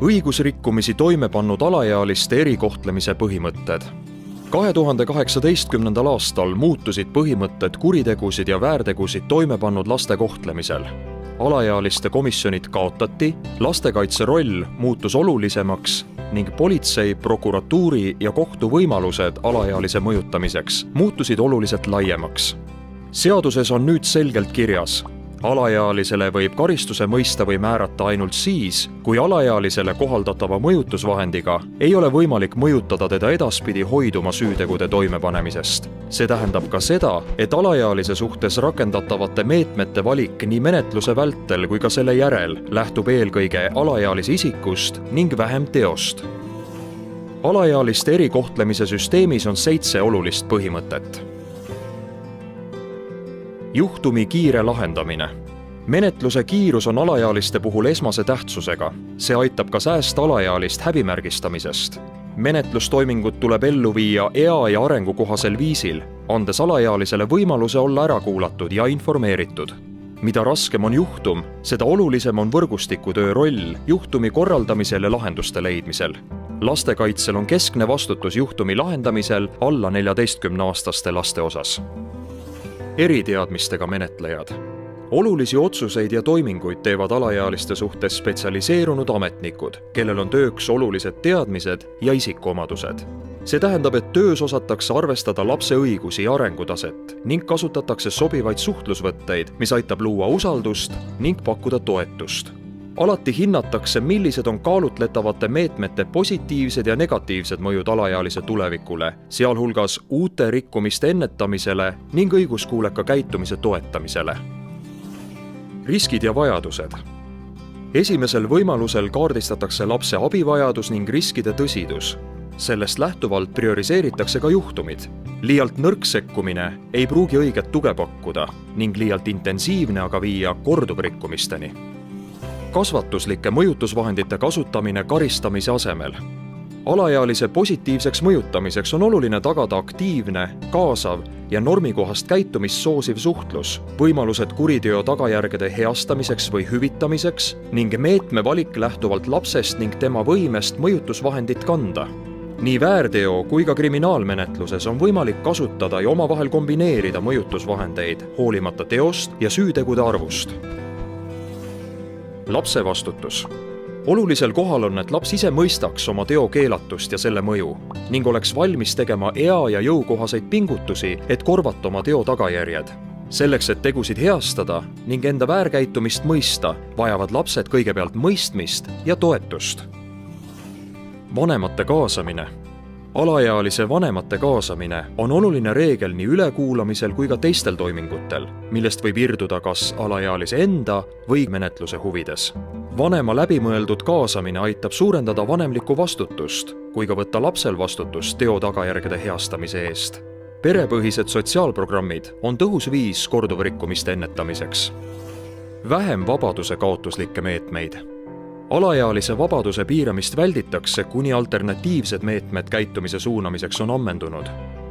õigusrikkumisi toime pannud alaealiste erikohtlemise põhimõtted. 2018. aastal muutusid põhimõtted kuritegusid ja väärtegusid toime pannud laste kohtlemisel. Alaealiste komisjonid kaotati, lastekaitse roll muutus olulisemaks ning politsei, prokuratuuri ja kohtu võimalused alaealise mõjutamiseks muutusid oluliselt laiemaks. Seaduses on nüüd selgelt kirjas: alaealisele võib karistuse mõista või määrata ainult siis, kui alaealisele kohaldatava mõjutusvahendiga ei ole võimalik mõjutada teda edaspidi hoiduma süütegude toimepanemisest. See tähendab ka seda, et alaealise suhtes rakendatavate meetmete valik nii menetluse vältel kui ka selle järel lähtub eelkõige alaealise isikust ning vähem teost. Alaealiste erikohtlemise süsteemis on 7 olulist põhimõtet. Juhtumi kiire lahendamine. Menetluse kiirus on alaealiste puhul esmase tähtsusega. See aitab ka säästa alaealist häbimärgistamisest. Menetlustoimingud tuleb ellu viia ea ja arengukohasel viisil, andes alaealisele võimaluse olla ära kuulatud ja informeeritud. Mida raskem on juhtum, seda olulisem on võrgustikutöö roll juhtumi korraldamisel ja lahenduste leidmisel. Lastekaitsel on keskne vastutus juhtumi lahendamisel alla 14-aastaste laste osas. Eriteadmistega menetlejad. Olulisi otsuseid ja toiminguid teevad alaealiste suhtes spetsialiseerunud ametnikud, kellel on tööks olulised teadmised ja isikuomadused. See tähendab, et töös osatakse arvestada lapse õigusi ja arengutaset ning kasutatakse sobivaid suhtlusvõtteid, mis aitab luua usaldust ning pakkuda toetust. Alati hinnatakse, millised on kaalutletavate meetmete positiivsed ja negatiivsed mõjud alaealise tulevikule, sealhulgas uute rikkumiste ennetamisele ning õiguskuuleka käitumise toetamisele. Riskid ja vajadused. Esimesel võimalusel kaardistatakse lapse abivajadus ning riskide tõsidus. Sellest lähtuvalt prioriseeritakse ka juhtumid. Liialt nõrk sekkumine ei pruugi õiget tuge pakkuda ning liialt intensiivne aga viia korduvrikkumisteni. Kasvatuslike mõjutusvahendite kasutamine karistamise asemel. Alaealise positiivseks mõjutamiseks on oluline tagada aktiivne, kaasav ja normikohast käitumist soosiv suhtlus, võimalused kuriteo tagajärgede heastamiseks või hüvitamiseks ning meetme valik lähtuvalt lapsest ning tema võimest mõjutusvahendit kanda. Nii väärteo kui ka kriminaalmenetluses on võimalik kasutada ja omavahel kombineerida mõjutusvahendeid, hoolimata teost ja süütegude arvust. Lapse vastutus. Olulisel kohal on, et laps ise mõistaks oma teo keelatust ja selle mõju ning oleks valmis tegema ea ja jõukohaseid pingutusi, et korvata oma teo tagajärjed. Selleks, et tegusid heastada ning enda väärkäitumist mõista, vajavad lapsed kõigepealt mõistmist ja toetust. Vanemate kaasamine. Alaealise vanemate kaasamine on oluline reegel nii ülekuulamisel kui ka teistel toimingutel, millest võib irduda kas alaealise enda või menetluse huvides. Vanema läbimõeldud kaasamine aitab suurendada vanemlikku vastutust, kui ka võtta lapsel vastutust teo tagajärgede heastamise eest. Perepõhised sotsiaalprogrammid on tõhus viis korduvrikkumiste ennetamiseks. Vähem vabaduse kaotuslikke meetmeid. Alaealise vabaduse piiramist välditakse, kuni alternatiivsed meetmed käitumise suunamiseks on ammendunud.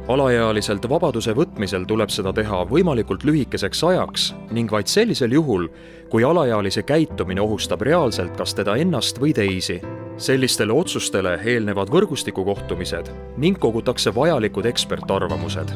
Alaealiselt vabaduse võtmisel tuleb seda teha võimalikult lühikeseks ajaks ning vaid sellisel juhul, kui alaealise käitumine ohustab reaalselt kas teda ennast või teisi. Sellistele otsustele eelnevad võrgustikukohtumised ning kogutakse vajalikud ekspertarvamused.